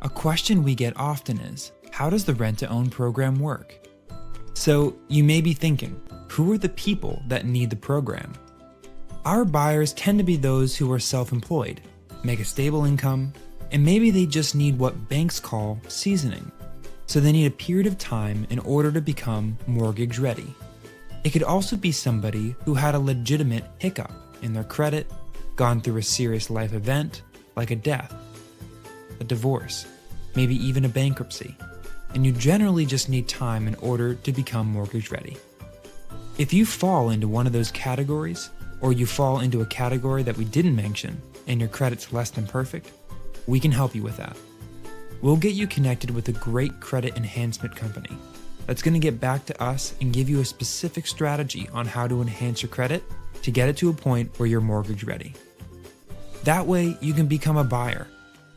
A question we get often is, how does the rent-to-own program work? So you may be thinking, who are the people that need the program? Our buyers tend to be those who are self-employed, make a stable income, and maybe they just need what banks call seasoning. So they need a period of time in order to become mortgage ready. It could also be somebody who had a legitimate hiccup in their credit, gone through a serious life event like a death, a divorce, maybe even a bankruptcy, and you generally just need time in order to become mortgage ready. If you fall into one of those categories, or you fall into a category that we didn't mention and your credit's less than perfect, we can help you with that. We'll get you connected with a great credit enhancement company that's going to get back to us and give you a specific strategy on how to enhance your credit to get it to a point where you're mortgage ready. That way you can become a buyer.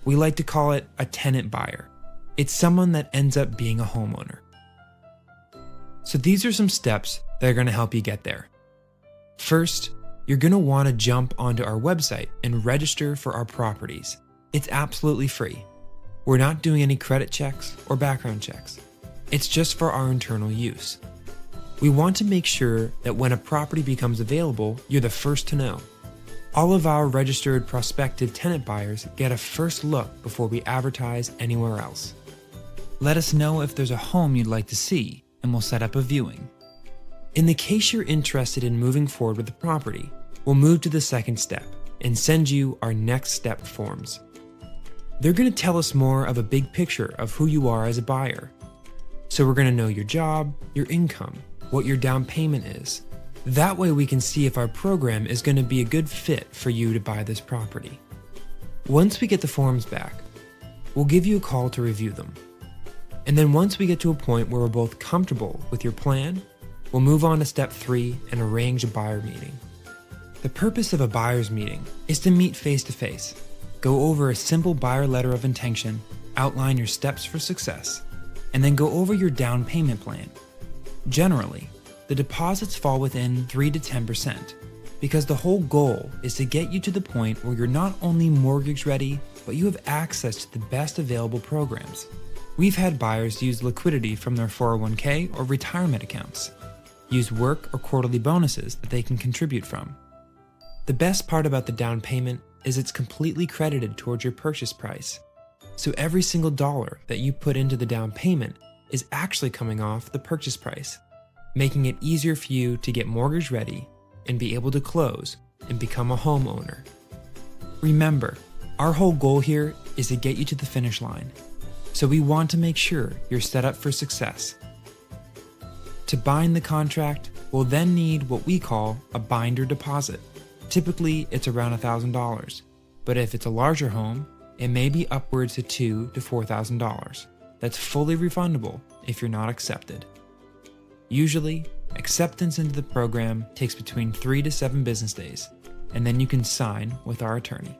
We like to call it a tenant buyer. It's someone that ends up being a homeowner. So these are some steps that are going to help you get there. First, you're going to want to jump onto our website and register for our properties. It's absolutely free. We're not doing any credit checks or background checks. It's just for our internal use. We want to make sure that when a property becomes available, you're the first to know. All of our registered prospective tenant buyers get a first look before we advertise anywhere else. Let us know if there's a home you'd like to see, and we'll set up a viewing. In the case you're interested in moving forward with the property, we'll move to the second step and send you our next step forms. They're going to tell us more of a big picture of who you are as a buyer. So we're going to know your job, your income, what your down payment is. That way we can see if our program is going to be a good fit for you to buy this property. Once we get the forms back, we'll give you a call to review them. And then once we get to a point where we're both comfortable with your plan, we'll move on to step 3 and arrange a buyer meeting. The purpose of a buyer's meeting is to meet face-to-face, go over a simple buyer letter of intention, outline your steps for success, and then go over your down payment plan. Generally, the deposits fall within 3 to 10% because the whole goal is to get you to the point where you're not only mortgage ready, but you have access to the best available programs. We've had buyers use liquidity from their 401k or retirement accounts, use work or quarterly bonuses that they can contribute from. The best part about the down payment is it's completely credited towards your purchase price. So every single dollar that you put into the down payment is actually coming off the purchase price, making it easier for you to get mortgage ready and be able to close and become a homeowner. Remember, our whole goal here is to get you to the finish line. So we want to make sure you're set up for success. To bind the contract, we'll then need what we call a binder deposit. Typically, it's around $1,000, but if it's a larger home, it may be upwards to $2,000 to $4,000. That's fully refundable if you're not accepted. Usually, acceptance into the program takes between 3 to 7 business days, and then you can sign with our attorney.